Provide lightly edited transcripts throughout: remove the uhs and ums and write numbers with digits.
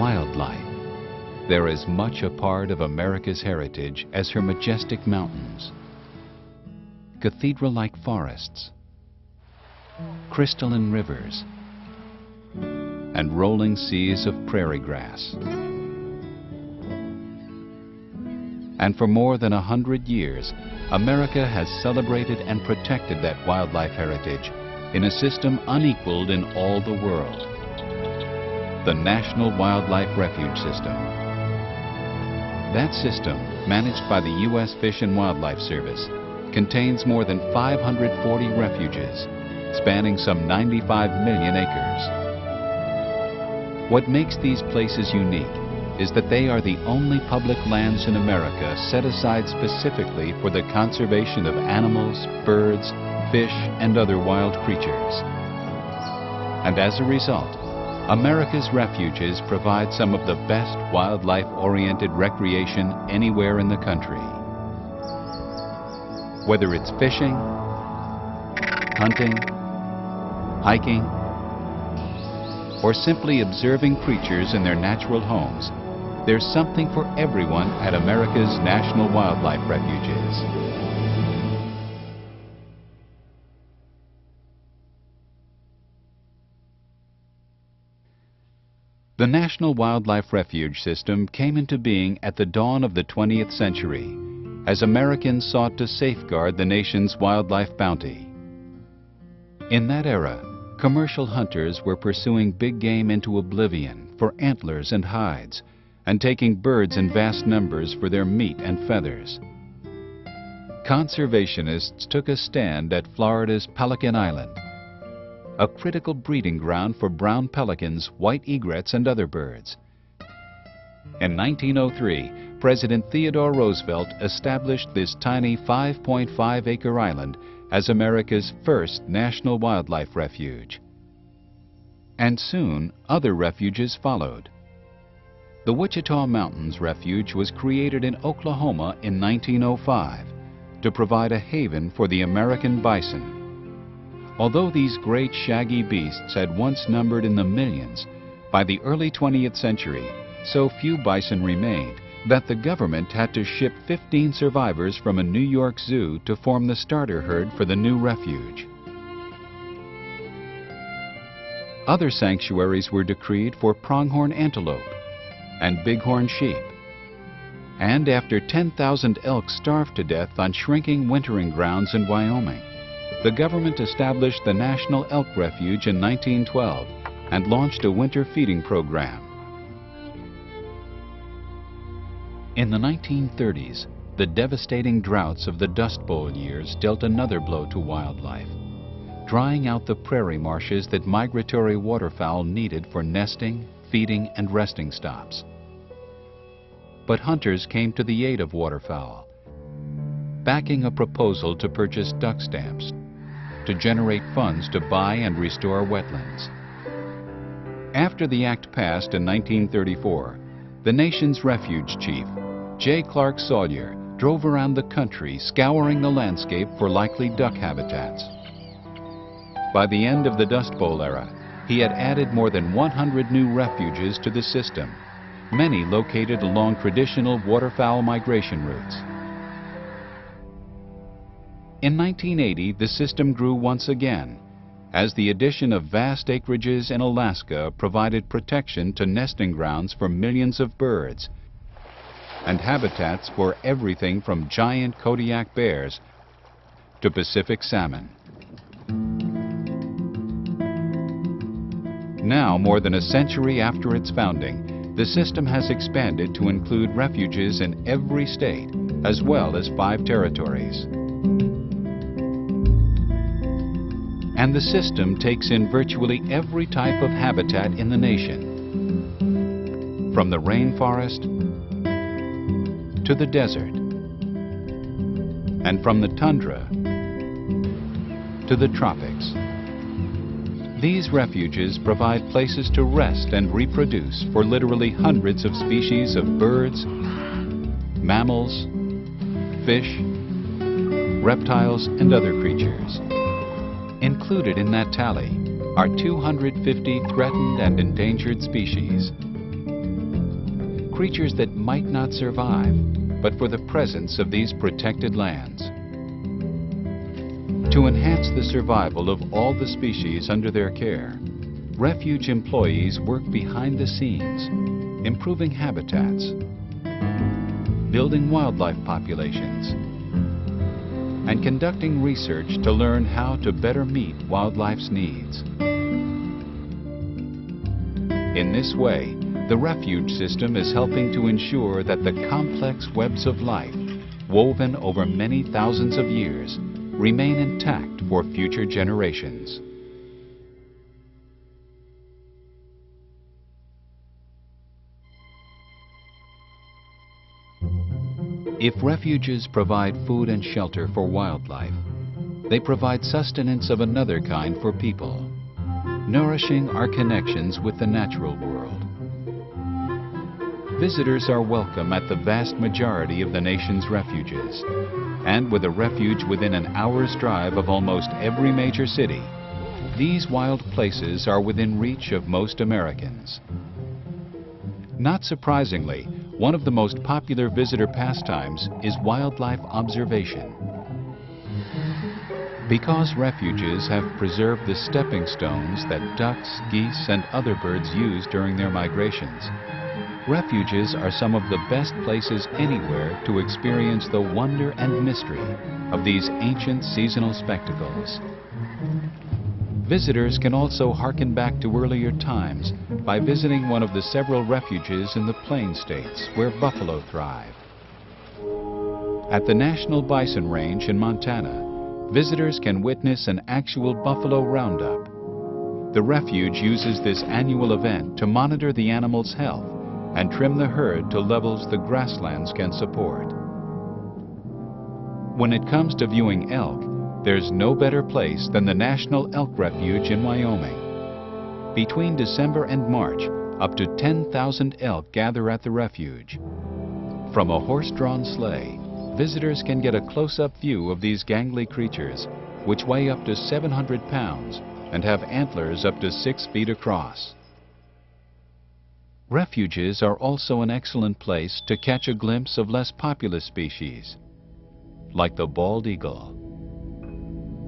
wildlife. They're as much a part of America's heritage as her majestic mountains, cathedral-like forests, crystalline rivers, and rolling seas of prairie grass. And for more than 100 years, America has celebrated and protected that wildlife heritage in a system unequaled in all the world, the National Wildlife Refuge System. That system, managed by the U.S. Fish and Wildlife Service, contains more than 540 refuges, spanning some 95 million acres. What makes these places unique is that they are the only public lands in America set aside specifically for the conservation of animals, birds, fish, and other wild creatures. And as a result, America's refuges provide some of the best wildlife-oriented recreation anywhere in the country. Whether it's fishing, hunting, hiking, or simply observing creatures in their natural homes, there's something for everyone at America's National Wildlife Refuges. The National Wildlife Refuge System came into being at the dawn of the 20th century as Americans sought to safeguard the nation's wildlife bounty. In that era, commercial hunters were pursuing big game into oblivion for antlers and hides, and taking birds in vast numbers for their meat and feathers. Conservationists took a stand at Florida's Pelican Island, a critical breeding ground for brown pelicans, white egrets, and other birds. In 1903, President Theodore Roosevelt established this tiny 5.5-acre island as America's first national wildlife refuge. And soon, other refuges followed. The Wichita Mountains Refuge was created in Oklahoma in 1905 to provide a haven for the American bison. Although these great shaggy beasts had once numbered in the millions, by the early 20th century, so few bison remained that the government had to ship 15 survivors from a New York zoo to form the starter herd for the new refuge. Other sanctuaries were decreed for pronghorn antelope and bighorn sheep. And after 10,000 elk starved to death on shrinking wintering grounds in Wyoming, the government established the National Elk Refuge in 1912 and launched a winter feeding program. In the 1930s, the devastating droughts of the Dust Bowl years dealt another blow to wildlife, drying out the prairie marshes that migratory waterfowl needed for nesting, feeding, and resting stops. But hunters came to the aid of waterfowl, backing a proposal to purchase duck stamps to generate funds to buy and restore wetlands. After the act passed in 1934, the nation's refuge chief, J. Clark Sawyer, drove around the country scouring the landscape for likely duck habitats. By the end of the Dust Bowl era, he had added more than 100 new refuges to the system, many located along traditional waterfowl migration routes. In 1980, the system grew once again, as the addition of vast acreages in Alaska provided protection to nesting grounds for millions of birds and habitats for everything from giant Kodiak bears to Pacific salmon. Now, more than a century after its founding, the system has expanded to include refuges in every state, as well as 5 territories. And the system takes in virtually every type of habitat in the nation, from the rainforest to the desert, and from the tundra to the tropics. These refuges provide places to rest and reproduce for literally hundreds of species of birds, mammals, fish, reptiles, and other creatures. Included in that tally are 250 threatened and endangered species, creatures that might not survive, but for the presence of these protected lands. To enhance the survival of all the species under their care, refuge employees work behind the scenes, improving habitats, building wildlife populations, and conducting research to learn how to better meet wildlife's needs. In this way, the refuge system is helping to ensure that the complex webs of life, woven over many thousands of years, remain intact for future generations. If refuges provide food and shelter for wildlife, they provide sustenance of another kind for people, nourishing our connections with the natural world. Visitors are welcome at the vast majority of the nation's refuges, and with a refuge within an hour's drive of almost every major city, these wild places are within reach of most Americans. Not surprisingly, one of the most popular visitor pastimes is wildlife observation. Because refuges have preserved the stepping stones that ducks, geese, and other birds use during their migrations, refuges are some of the best places anywhere to experience the wonder and mystery of these ancient seasonal spectacles. Visitors can also hearken back to earlier times by visiting one of the several refuges in the Plain States where buffalo thrive. At the National Bison Range in Montana, visitors can witness an actual buffalo roundup. The refuge uses this annual event to monitor the animal's health and trim the herd to levels the grasslands can support. When it comes to viewing elk, there's no better place than the National Elk Refuge in Wyoming. Between December and March, up to 10,000 elk gather at the refuge. From a horse-drawn sleigh, visitors can get a close-up view of these gangly creatures, which weigh up to 700 pounds and have antlers up to 6 feet across. Refuges are also an excellent place to catch a glimpse of less populous species, like the bald eagle.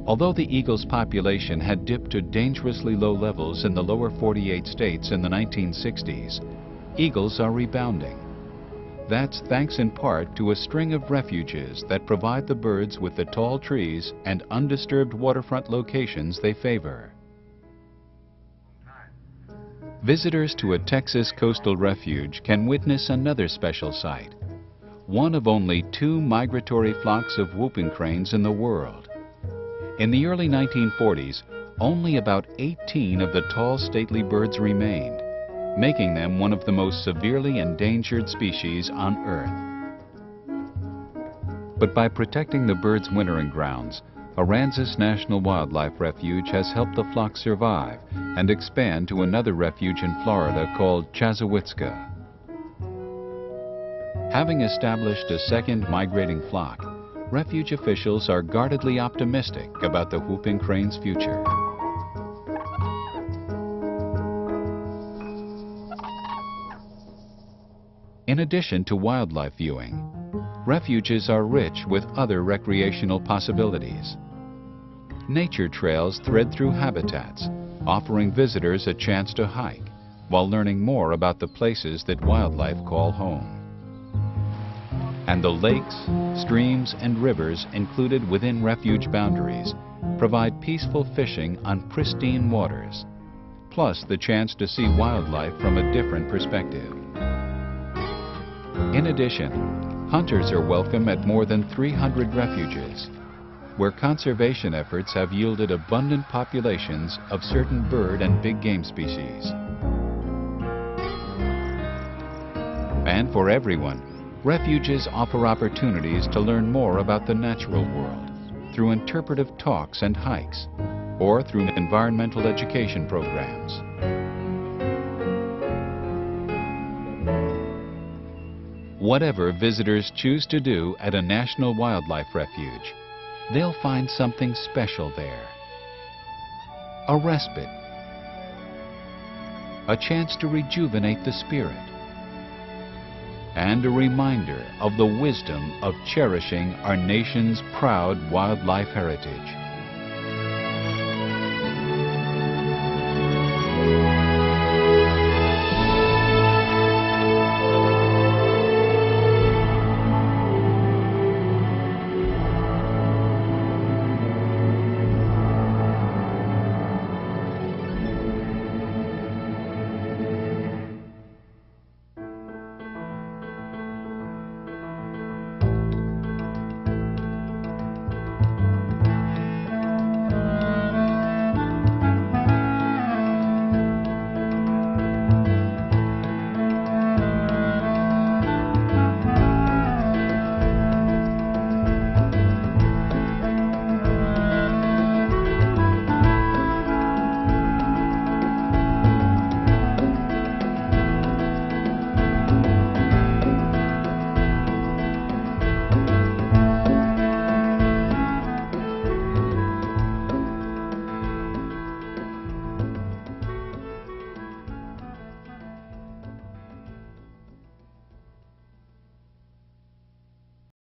Although the eagle's population had dipped to dangerously low levels in the lower 48 states in the 1960s, eagles are rebounding. That's thanks in part to a string of refuges that provide the birds with the tall trees and undisturbed waterfront locations they favor. Visitors to a Texas coastal refuge can witness another special sight, one of only 2 migratory flocks of whooping cranes in the world. In the early 1940s, only about 18 of the tall, stately birds remained, making them one of the most severely endangered species on Earth. But by protecting the birds' wintering grounds, Aransas National Wildlife Refuge has helped the flock survive and expand to another refuge in Florida called Chassahowitzka. Having established a second migrating flock, refuge officials are guardedly optimistic about the whooping crane's future. In addition to wildlife viewing, refuges are rich with other recreational possibilities. Nature trails thread through habitats, offering visitors a chance to hike while learning more about the places that wildlife call home. And the lakes, streams, and rivers included within refuge boundaries provide peaceful fishing on pristine waters, plus the chance to see wildlife from a different perspective. In addition, hunters are welcome at more than 300 refuges, where conservation efforts have yielded abundant populations of certain bird and big game species. And for everyone, refuges offer opportunities to learn more about the natural world through interpretive talks and hikes, or through environmental education programs. Whatever visitors choose to do at a National Wildlife Refuge, they'll find something special there. A respite, a chance to rejuvenate the spirit, and a reminder of the wisdom of cherishing our nation's proud wildlife heritage.